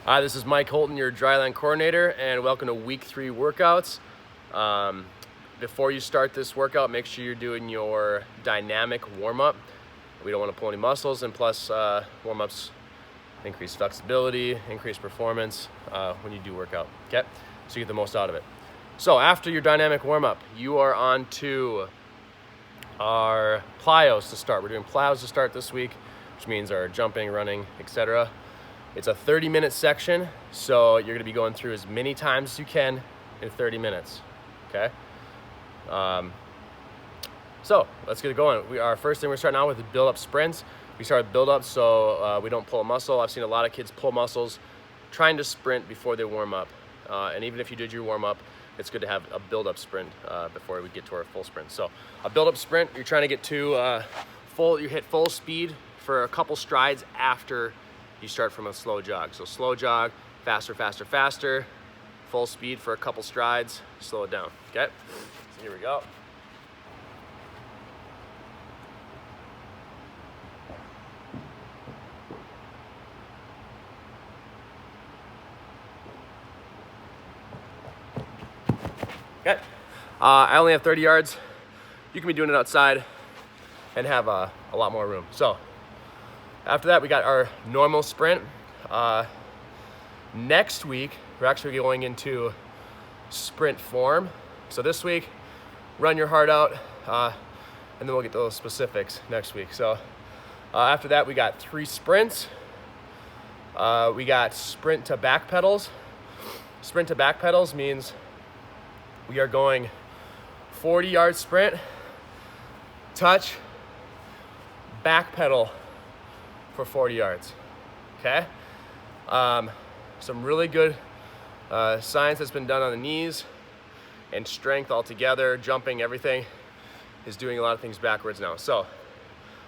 Hi, this is Mike Holton, your Dryland coordinator, and welcome to week 3 workouts. Before you start this workout, make sure you're doing your dynamic warm-up. We don't want to pull any muscles, and plus warm-ups increase flexibility, increase performance when you do workout, okay? So you get the most out of it. So after your dynamic warm-up, you are on to our Plyos to start. We're doing Plyos to start this week, which means our jumping, running, etc. It's a 30-minute section, so you're gonna be going through as many times as you can in 30 minutes, okay? So let's get it going. Our first thing we're starting out with is build-up sprints. We start with build-up so we don't pull a muscle. I've seen a lot of kids pull muscles trying to sprint before they warm up. And even if you did your warm-up, it's good to have a build-up sprint before we get to our full sprint. So a build-up sprint, you're trying to get to you hit full speed for a couple strides after you start from a slow jog. So slow jog, faster, faster, faster, full speed for a couple strides, slow it down, okay? So here we go. Okay, I only have 30 yards. You can be doing it outside and have a lot more room. So after that, we got our normal sprint. Next week, we're actually going into sprint form. So this week, run your heart out, and then we'll get to those specifics next week. So after that, we got 3 sprints. We got sprint to back pedals. Sprint to back pedals means we are going 40-yard sprint, touch, back pedal for 40 yards, okay? Some really good science that's been done on the knees and strength altogether, jumping, everything is doing a lot of things backwards now. So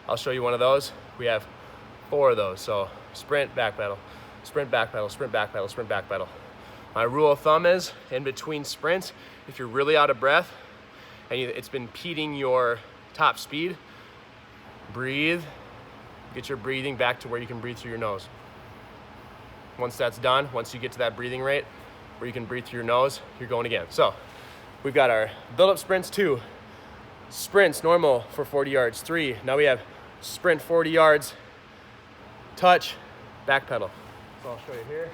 I'll show you one of those. We have 4 of those. So sprint, back pedal, sprint, back pedal, sprint, back pedal, sprint, back pedal. My rule of thumb is in between sprints, if you're really out of breath and it's been impeding your top speed, breathe. Get your breathing back to where you can breathe through your nose. Once that's done, once you get to that breathing rate where you can breathe through your nose, you're going again. So we've got our build-up sprints 2, sprints normal for 40 yards 3. Now we have sprint 40 yards, touch, back pedal. So I'll show you here.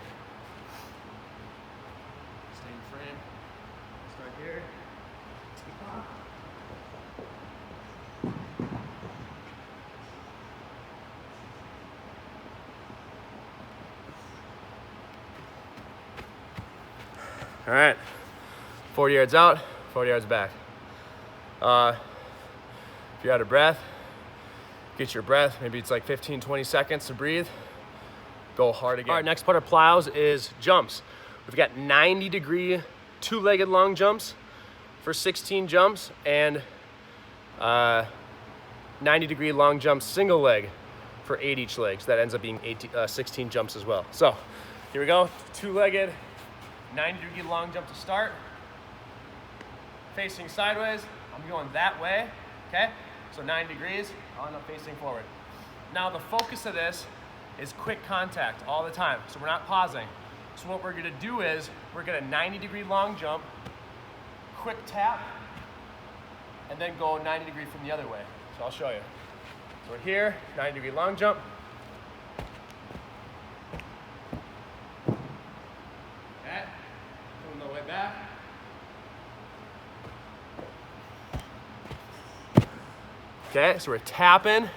Stay in frame. Start here. All right, 40 yards out, 40 yards back. If you're out of breath, get your breath. Maybe it's like 15, 20 seconds to breathe. Go hard again. All right, next part of Plyos is jumps. We've got 90-degree two-legged long jumps for 16 jumps and 90-degree long jumps single leg for 8 each leg. So that ends up being 16 jumps as well. So here we go, two-legged, 90-degree long jump to start. Facing sideways, I'm going that way, okay? So 90 degrees, I'll end up facing forward. Now the focus of this is quick contact all the time, so we're not pausing. So what we're gonna do is, we're gonna 90-degree long jump, quick tap, and then go 90 degree from the other way. So I'll show you. So we're here, 90-degree long jump. Coming the way back. Okay, so we're tapping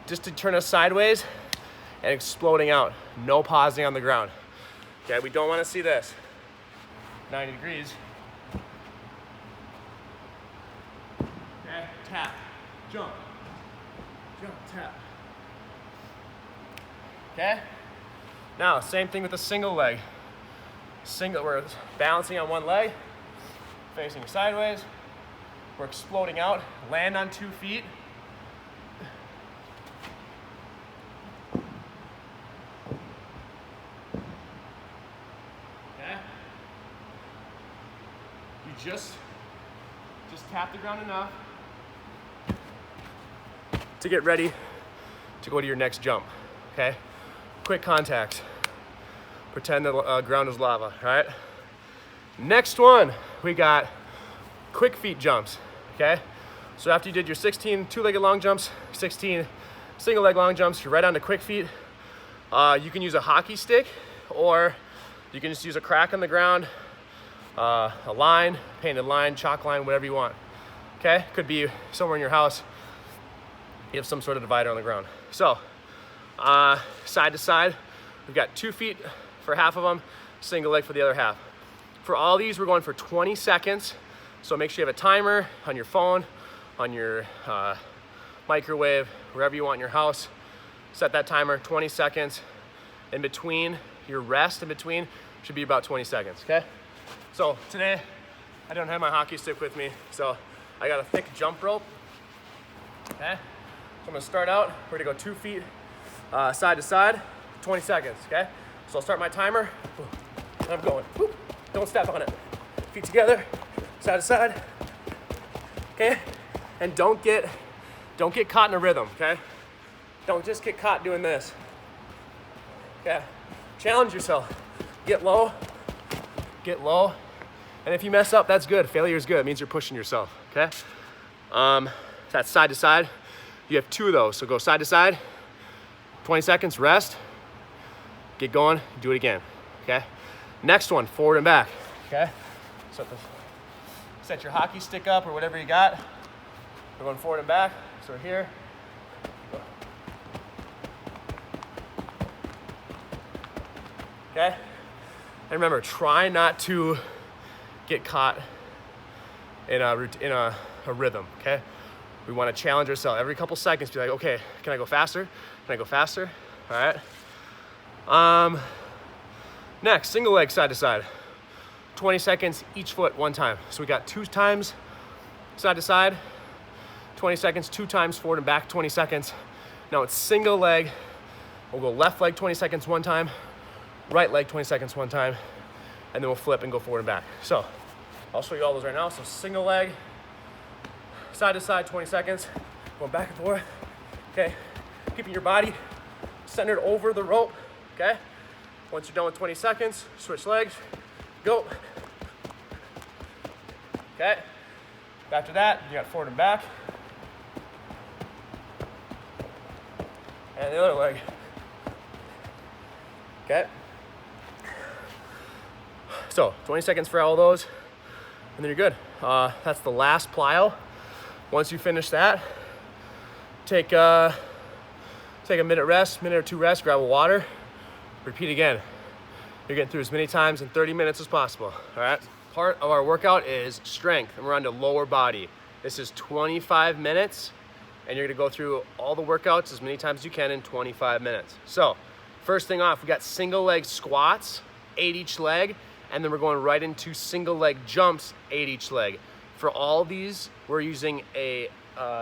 just to turn us sideways and exploding out. No pausing on the ground. Okay, we don't want to see this. 90 degrees. Okay, tap, jump, jump, tap. Okay, now same thing with the single leg. We're balancing on one leg, facing sideways. We're exploding out, land on 2 feet. Okay. You just tap the ground enough to get ready to go to your next jump, okay? Quick contact. Pretend the ground is lava, all right? Next one, we got quick feet jumps, okay? So after you did your 16 two-legged long jumps, 16 single leg long jumps, you're right on to quick feet. You can use a hockey stick, or you can just use a crack on the ground, a line, painted line, chalk line, whatever you want, okay? Could be somewhere in your house. You have some sort of divider on the ground. So, side to side, we've got 2 feet for half of them, single leg for the other half. For all these, we're going for 20 seconds. So make sure you have a timer on your phone, on your microwave, wherever you want in your house. Set that timer, 20 seconds. In between, your rest in between should be about 20 seconds, okay? So today, I don't have my hockey stick with me, so I got a thick jump rope, okay? So I'm gonna start out, we're gonna go 2 feet side to side, 20 seconds, okay? So I'll start my timer, and I'm going. Whoop. Don't step on it. Feet together, side to side, okay? And don't get caught in a rhythm, okay? Don't just get caught doing this, okay? Challenge yourself. Get low, and if you mess up, that's good. Failure is good. It means you're pushing yourself, okay? That's side to side. You have 2 of those, so go side to side, 20 seconds, rest, get going, do it again, okay? Next one, forward and back, okay? So set your hockey stick up or whatever you got. We're going forward and back, so we're here. Okay? And remember, try not to get caught in a rhythm, okay? We want to challenge ourselves every couple seconds, be like, okay, can I go faster? Can I go faster? All right. Next, single leg side to side. 20 seconds each foot, 1 time. So we got 2 times side to side, 20 seconds, 2 times forward and back, 20 seconds. Now it's single leg. We'll go left leg 20 seconds 1 time, right leg 20 seconds 1 time, and then we'll flip and go forward and back. So I'll show you all those right now. So single leg, side to side, 20 seconds, going back and forth, okay? Keeping your body centered over the rope, okay? Once you're done with 20 seconds, switch legs, go. Okay? After that, you got forward and back. And the other leg. Okay? So, 20 seconds for all those, and then you're good. That's the last plyo. Once you finish that, take a minute rest, minute or 2 rest, grab a water, repeat again. You're getting through as many times in 30 minutes as possible, all right? Part of our workout is strength, and we're on to lower body. This is 25 minutes, and you're gonna go through all the workouts as many times as you can in 25 minutes. So, first thing off, we got single leg squats, 8 each leg, and then we're going right into single leg jumps, 8 each leg. For all these, we're using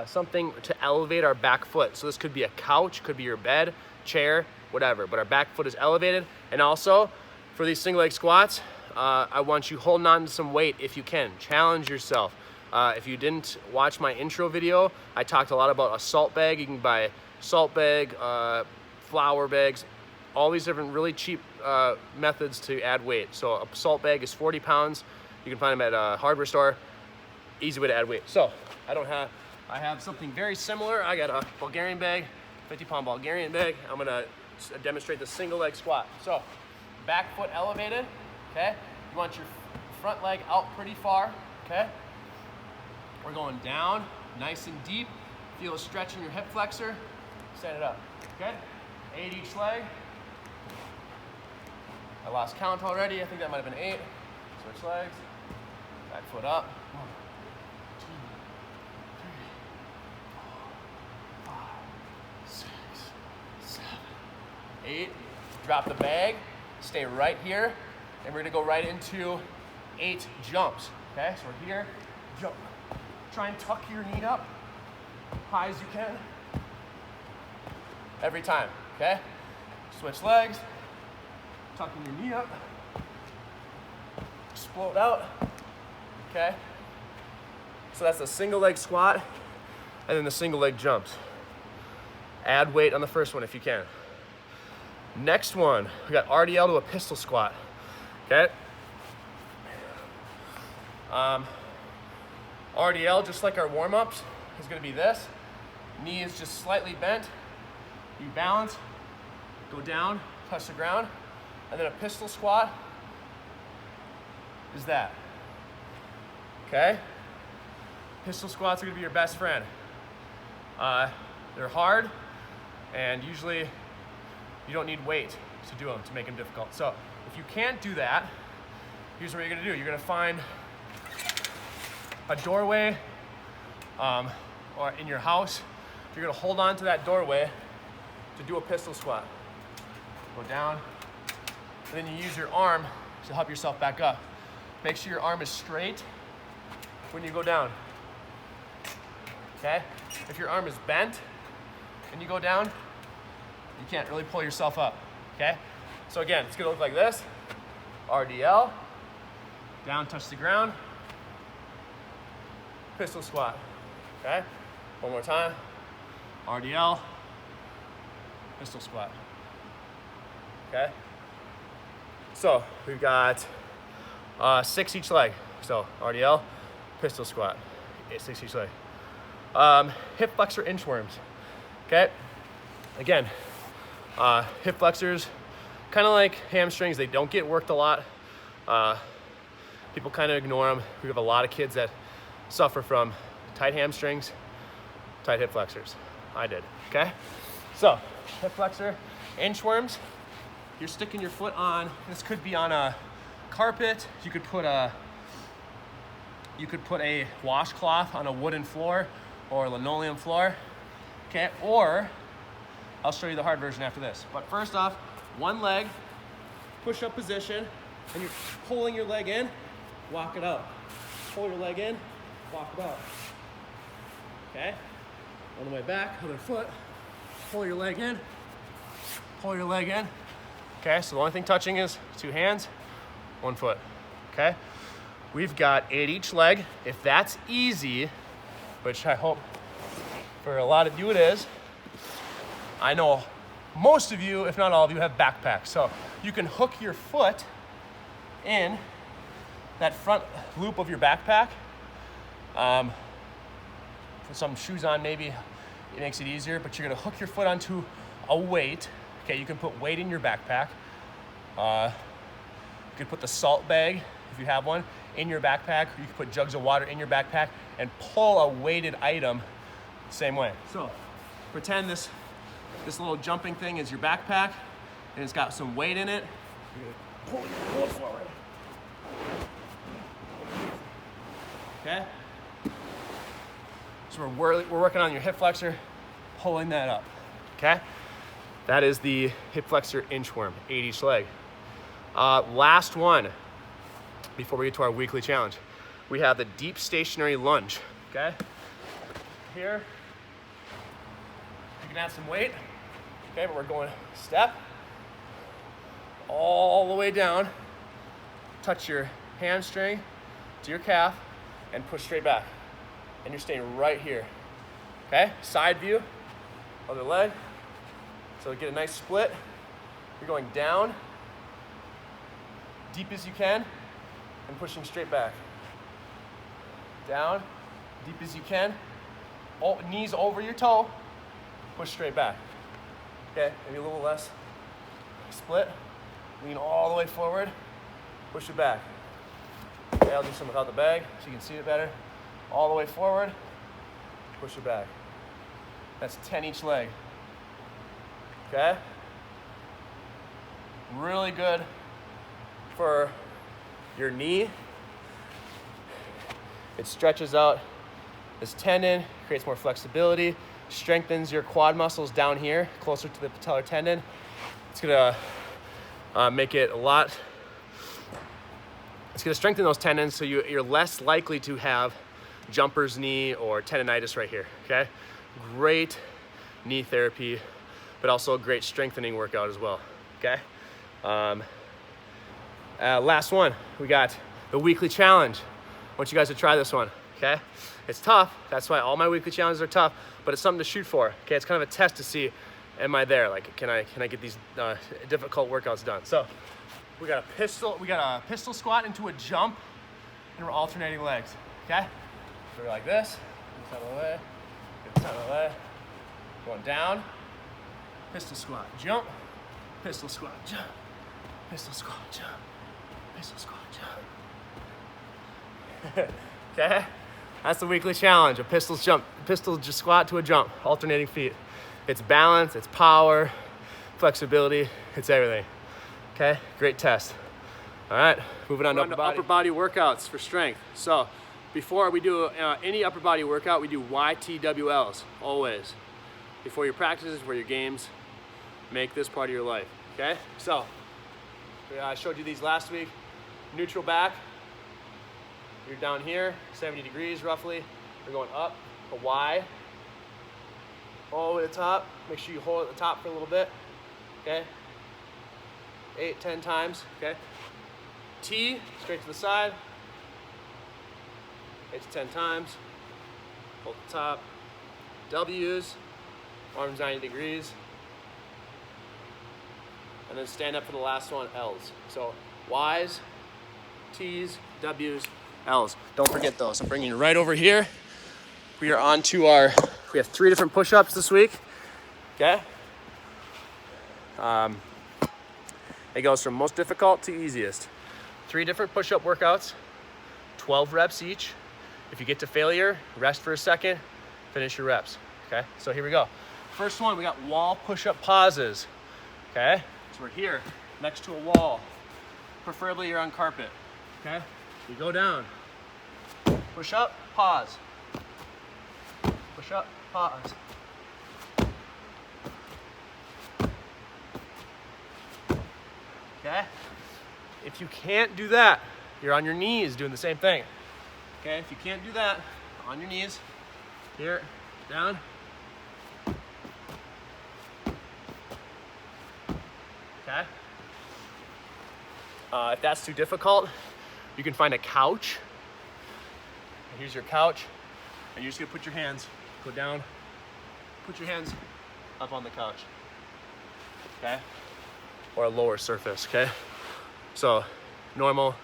something to elevate our back foot. So this could be a couch, could be your bed, chair, whatever, but our back foot is elevated. And also, for these single leg squats, I want you holding on to some weight if you can. Challenge yourself. If you didn't watch my intro video, I talked a lot about a salt bag. You can buy salt bag, flour bags, all these different really cheap methods to add weight. So a salt bag is 40 pounds. You can find them at a hardware store. Easy way to add weight. So I have something very similar. I got a Bulgarian bag, 50-pound Bulgarian bag. I'm gonna demonstrate the single leg squat. So back foot elevated, okay? You want your front leg out pretty far, okay? We're going down, nice and deep. Feel a stretch in your hip flexor. Stand it up, okay? 8 each leg. I lost count already. I think that might have been 8. Switch legs, back foot up. 1, 2, 3, 4, 5, 6, 7, 8. Drop the bag, stay right here, and we're gonna go right into 8 jumps, okay? So we're here, jump. Try and tuck your knee up, high as you can, every time, okay? Switch legs, tucking your knee up, explode out, okay? So that's the single leg squat, and then the single leg jumps. Add weight on the first one if you can. Next one, we got RDL to a pistol squat, okay? RDL, just like our warm-ups, is gonna be this. Knee is just slightly bent. You balance, go down, touch the ground, and then a pistol squat is that, okay? Pistol squats are gonna be your best friend. They're hard, and usually you don't need weight to do them, to make them difficult. So if you can't do that, here's what you're gonna do. You're gonna find a doorway or in your house. You're gonna hold on to that doorway to do a pistol squat. Go down, and then you use your arm to help yourself back up. Make sure your arm is straight when you go down, okay? If your arm is bent and you go down, you can't really pull yourself up, okay? So again, it's gonna look like this. RDL, down, touch the ground, pistol squat, okay? One more time. RDL, pistol squat, okay? So we've got 6 each leg. So RDL, pistol squat, 6 each leg. Hip flexor inchworms, okay? Again, hip flexors, kind of like hamstrings, they don't get worked a lot. People kind of ignore them. We have a lot of kids that suffer from tight hamstrings, tight hip flexors. I did, okay? So, hip flexor, inchworms, you're sticking your foot on, this could be on a carpet, you could put a washcloth on a wooden floor or a linoleum floor, okay? Or, I'll show you the hard version after this. But first off, one leg, push-up position, and you're pulling your leg in, walk it out. Pull your leg in, walk it out. Okay? On the way back, other foot, pull your leg in, pull your leg in. Okay, so the only thing touching is 2 hands, 1 foot, okay? We've got 8 each leg. If that's easy, which I hope for a lot of you it is, I know most of you, if not all of you, have backpacks. So you can hook your foot in that front loop of your backpack. Put some shoes on maybe, it makes it easier, but you're gonna hook your foot onto a weight. Okay, you can put weight in your backpack. You can put the salt bag, if you have one, in your backpack. You can put jugs of water in your backpack and pull a weighted item the same way. So pretend this little jumping thing is your backpack and it's got some weight in it. You're gonna pull it forward. Okay? So we're working on your hip flexor, pulling that up, okay? That is the hip flexor inchworm, 8 each leg. Last one, before we get to our weekly challenge, we have the deep stationary lunge, okay? Here, you can add some weight, okay, but we're going step, all the way down, touch your hamstring to your calf, and push straight back. And you're staying right here, okay? Side view, other leg. So get a nice split. You're going down, deep as you can, and pushing straight back. Down, deep as you can, knees over your toe, push straight back. Okay, maybe a little less. Split, lean all the way forward, push it back. Okay, I'll do some without the bag so you can see it better. All the way forward, push it back. That's 10 each leg. Okay? Really good for your knee. It stretches out this tendon, creates more flexibility, strengthens your quad muscles down here, closer to the patellar tendon. It's gonna make it a lot, it's gonna strengthen those tendons so you're less likely to have jumper's knee or tendonitis right here, okay? Great knee therapy, but also a great strengthening workout as well, okay? Last one, we got the weekly challenge. I want you guys to try this one, okay? It's tough, that's why all my weekly challenges are tough, but it's something to shoot for, okay? It's kind of a test to see, am I there? Like, can I get these difficult workouts done? So we got a pistol squat into a jump, and we're alternating legs, okay? So we're like this, get this out of the way, get this out of the way, going down, pistol squat, jump, pistol squat, jump, pistol squat, jump, pistol squat, jump. Okay? That's the weekly challenge, a pistol squat to a jump, alternating feet. It's balance, it's power, flexibility, it's everything. Okay, great test. All right, moving on to upper body workouts for strength. So before we do any upper body workout, we do YTWLs, always. Before your practices, before your games, make this part of your life, okay? So, I showed you these last week. Neutral back, you're down here, 70 degrees roughly. You're going up, a Y, all the way to the top. Make sure you hold at the top for a little bit, okay? 8, 10 times, okay? T, straight to the side, 8 to 10 times, hold the top. W's, arms 90 degrees, and then stand up for the last one, L's. So Y's, T's, W's, L's. Don't forget those. I'm bringing you right over here. We are on to we have 3 different push-ups this week, okay? It goes from most difficult to easiest. 3 different push-up workouts, 12 reps each. If you get to failure, rest for a second, finish your reps, okay? So here we go. First one, we got wall push-up pauses, okay? So we're here, next to a wall. Preferably you're on carpet, okay? You go down, push up, pause. Push up, pause. Okay? If you can't do that, you're on your knees doing the same thing. Okay, if you can't do that, on your knees, here, down. Okay? If that's too difficult, you can find a couch. Here's your couch, and you're just gonna put your hands, go down, put your hands up on the couch, okay? Or a lower surface, okay? So, normal,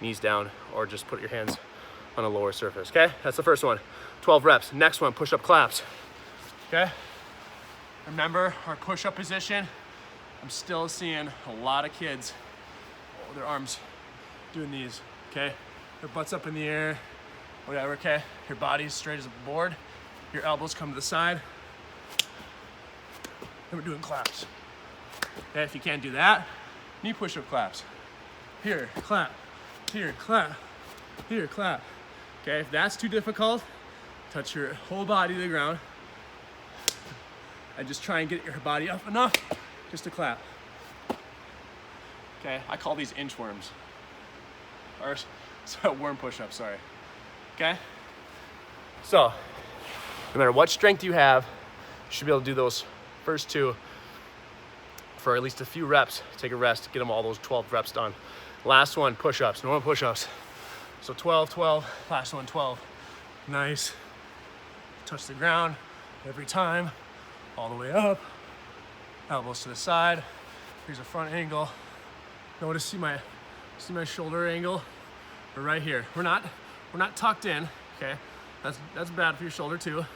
knees down, or just put your hands on a lower surface, okay? That's the first one, 12 reps. Next one, push-up claps, okay? Remember our push-up position. I'm still seeing a lot of kids, their arms doing these, okay? Their butts up in the air, whatever, okay? Your body's straight as a board. Your elbows come to the side. And we're doing claps. Okay, if you can't do that, knee push-up claps. Here, clap. Here, clap. Here, clap. Okay, if that's too difficult, touch your whole body to the ground. And just try and get your body up enough just to clap. Okay, I call these inchworms. Or, worm push-ups, sorry. Okay? So, no matter what strength you have, you should be able to do those first 2 for at least a few reps. Take a rest, get them all those 12 reps done. Last one, push-ups, normal push-ups. So 12, 12, last one, 12. Nice. Touch the ground every time, all the way up. Elbows to the side. Here's a front angle. Notice, see my shoulder angle? We're right here. We're not tucked in, okay? That's bad for your shoulder too.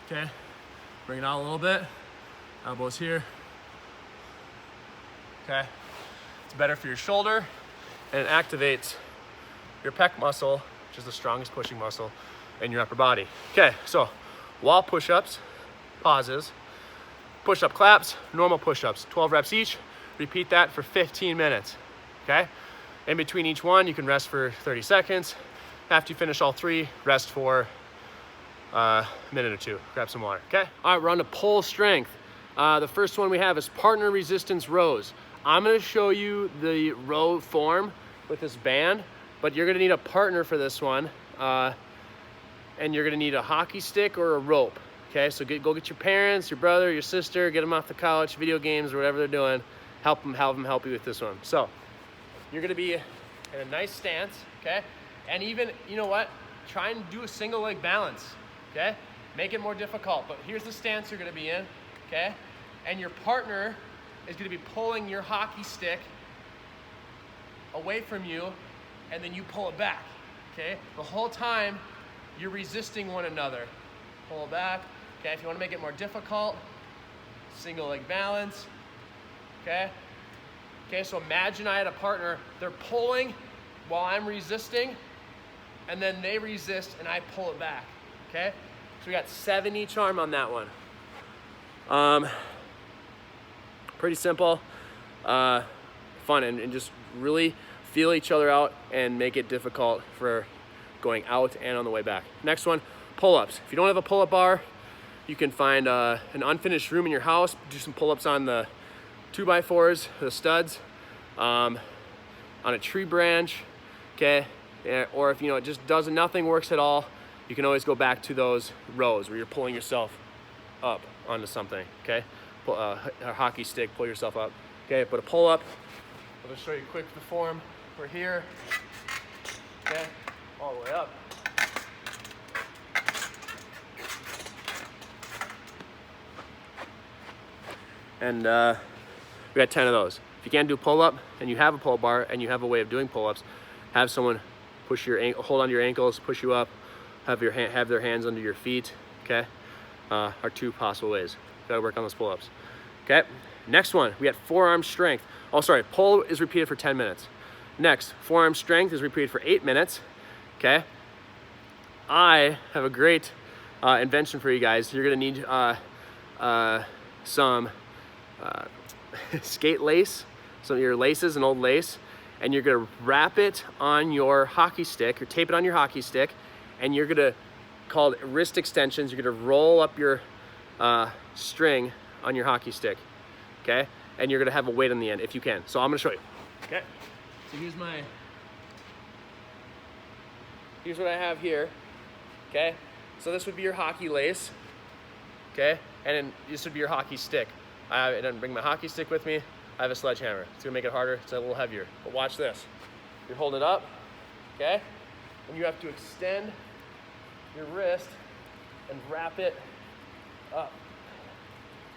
Okay? Bring it out a little bit. Elbows here. Okay? It's better for your shoulder, and it activates your pec muscle, which is the strongest pushing muscle in your upper body. Okay, so wall push-ups, pauses, push-up claps, normal push-ups, 12 reps each. Repeat that for 15 minutes, okay? In between each one, you can rest for 30 seconds. After you finish all 3, rest for a minute or 2. Grab some water, okay? All right, we're on to pull strength. The first one we have is partner resistance rows. I'm gonna show you the row form with this band, but you're gonna need a partner for this one, and you're gonna need a hockey stick or a rope, okay? So go get your parents, your brother, your sister, get them off the couch, video games, or whatever they're doing, have them help you with this one. So, you're gonna be in a nice stance, okay? And even, you know what? Try and do a single leg balance, okay? Make it more difficult, but here's the stance you're gonna be in, okay? and your partner is gonna be pulling your hockey stick away from you, and then you pull it back, okay? The whole time, you're resisting one another. Pull it back, okay? If you wanna make it more difficult, single leg balance, okay? Okay, so imagine I had a partner, they're pulling while I'm resisting, and then they resist and I pull it back, okay? So we got 7 each arm on that one. Pretty simple, fun, and just really feel each other out and make it difficult for going out and on the way back. Next one, pull-ups. If you don't have a pull-up bar, you can find an unfinished room in your house, do some pull-ups on the 2x4s, the studs, on a tree branch, okay? Or if it just nothing works at all, you can always go back to those rows where you're pulling yourself up onto something, okay? Pull, a hockey stick, pull yourself up, okay? But a pull-up, I'll just show you quick the form. We're here, okay? All the way up. And we got 10 of those. If you can't do pull-up and you have a pull bar and you have a way of doing pull-ups, have someone push your hold on to your ankles, push you up, have their hands under your feet, okay? Are 2 possible ways. Gotta work on those pull-ups. Okay, next one, we got forearm strength. Oh, sorry, pull is repeated for 10 minutes. Next, forearm strength is repeated for 8 minutes, okay? I have a great invention for you guys. You're gonna need some skate lace, some of your laces, an old lace, and you're gonna wrap it on your hockey stick, or tape it on your hockey stick, and you're gonna, called wrist extensions, you're gonna roll up your string on your hockey stick, okay? And you're gonna have a weight on the end if you can. So I'm gonna show you, okay? So here's what I have here, okay? So this would be your hockey lace, okay? And then this would be your hockey stick. I didn't bring my hockey stick with me. I have a sledgehammer. It's gonna make it harder, it's a little heavier. But watch this. You're holding it up, okay? And you have to extend your wrist and wrap it up.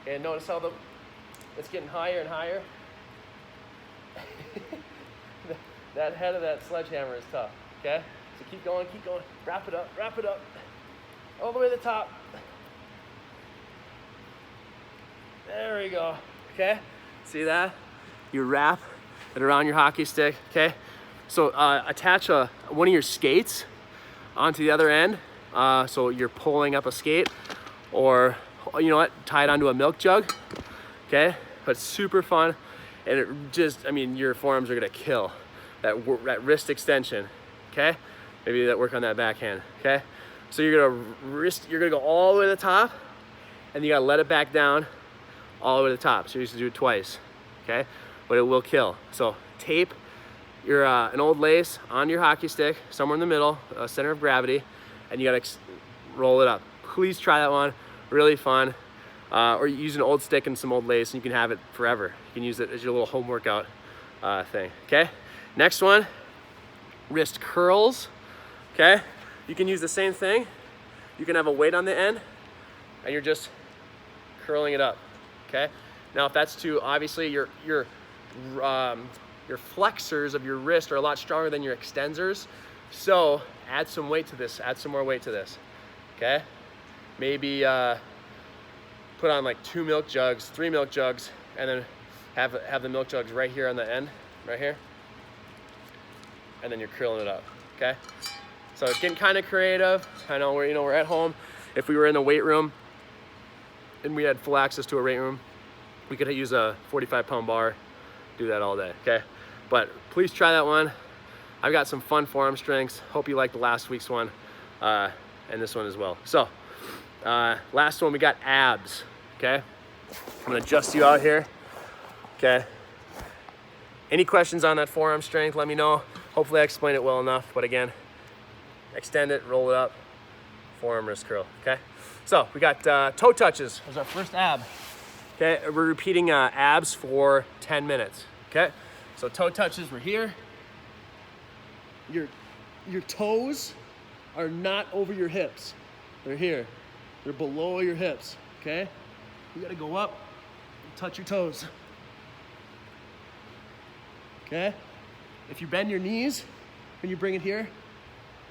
And notice how it's getting higher and higher. That head of that sledgehammer is tough, okay? So keep going, wrap it up, all the way to the top. There we go, okay? See that? You wrap it around your hockey stick, okay? So attach one of your skates onto the other end, so you're pulling up a skate, or you know what, tie it onto a milk jug, okay? But it's super fun, and it just, your forearms are gonna kill that wrist extension, okay? Maybe that work on that backhand, okay? So you're gonna go all the way to the top, and you gotta let it back down all the way to the top. So you just do it twice, okay? But it will kill. So tape your an old lace on your hockey stick, somewhere in the middle, center of gravity, and you gotta roll it up. Please try that one, really fun. Or you use an old stick and some old lace, and you can have it forever. You can use it as your little home workout thing, okay? Next one, wrist curls, okay? You can use the same thing. You can have a weight on the end, and you're just curling it up, okay? Now, if that's too, obviously your flexors of your wrist are a lot stronger than your extensors, so add some weight to this, add some more weight to this, okay? Maybe put on like 2 milk jugs, 3 milk jugs, and then have the milk jugs right here on the end, right here, and then you're curling it up, okay? So it's getting kind of creative. I know we're at home. If we were in the weight room and we had full access to a weight room, we could use a 45-pound bar, do that all day, okay? But please try that one. I've got some fun forearm strengths. Hope you liked the last week's one, and this one as well. So, last one, we got abs, okay? I'm gonna adjust you out here, okay? Any questions on that forearm strength, let me know. Hopefully I explained it well enough, but again, extend it, roll it up, forearm wrist curl, okay? So we got toe touches as our first ab, okay? We're repeating abs for 10 minutes, okay? So toe touches, we're here. Your toes are not over your hips. They're here. They're below your hips, okay? You gotta go up touch your toes. Okay? If you bend your knees when you bring it here,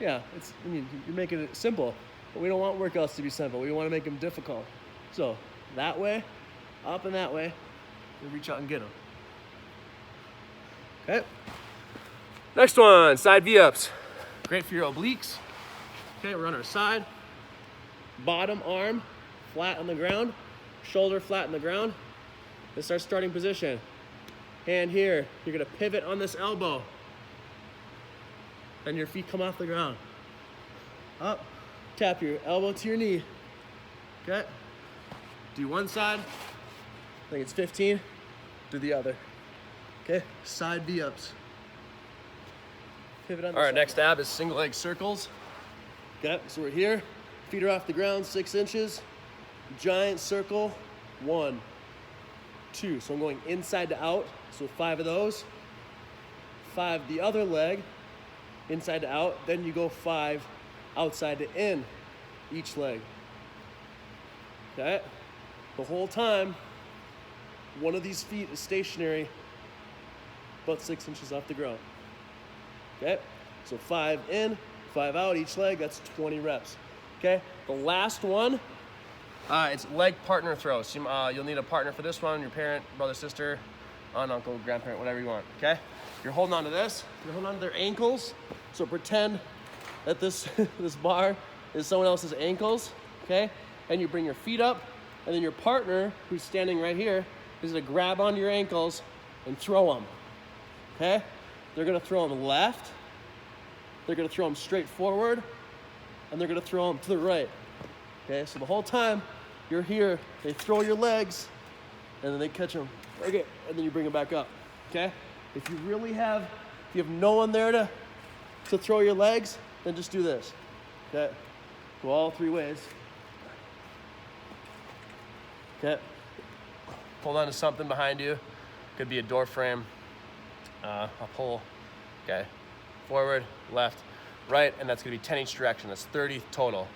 yeah, I mean, you're making it simple, but we don't want workouts to be simple. We want to make them difficult. So that way, up and that way, we reach out and get them. Okay? Next one, side V-ups. Great for your obliques. Okay, we're on our side. Bottom arm flat on the ground, shoulder flat on the ground. This is our starting position. Hand here, you're gonna pivot on this elbow. And your feet come off the ground. Up, tap your elbow to your knee. Okay, do one side. I think it's 15, do the other. Okay, side V-ups. Pivot on the side. All right, next ab is single leg circles. Okay, so we're here, feet are off the ground, 6 inches. Giant circle, 1, 2. So I'm going inside to out, so 5 of those. 5 the other leg, inside to out. Then you go 5 outside to in, each leg. Okay? The whole time, one of these feet is stationary, about 6 inches off the ground. Okay? So 5 in, 5 out each leg, that's 20 reps. Okay? The last one, it's leg partner throws. So, you'll need a partner for this one, your parent, brother, sister, aunt, uncle, grandparent, whatever you want, okay? You're holding on to this, you're holding on to their ankles. So pretend that this, this bar is someone else's ankles, okay? And you bring your feet up, and then your partner, who's standing right here, is gonna grab onto your ankles and throw them, okay? They're gonna throw them left, they're gonna throw them straight forward, and they're gonna throw them to the right. Okay, so the whole time you're here, they throw your legs, and then they catch them. Okay, and then you bring them back up. Okay? If you have no one there to throw your legs, then just do this. Okay? Go all 3 ways. Okay? Hold on to something behind you. Could be a door frame, a pole. Okay? Forward, left, right, and that's gonna be 10 each direction. That's 30 total.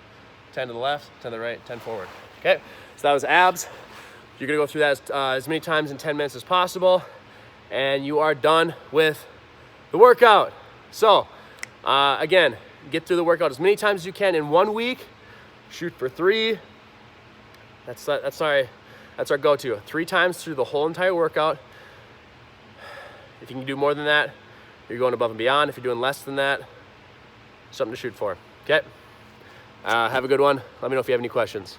10 to the left, 10 to the right, 10 forward. Okay, so that was abs. You're gonna go through that as many times in 10 minutes as possible, and you are done with the workout. So, again, get through the workout as many times as you can in 1 week. Shoot for 3. That's our go-to. 3 times through the whole entire workout. If you can do more than that, you're going above and beyond. If you're doing less than that, something to shoot for. Okay. Have a good one. Let me know if you have any questions.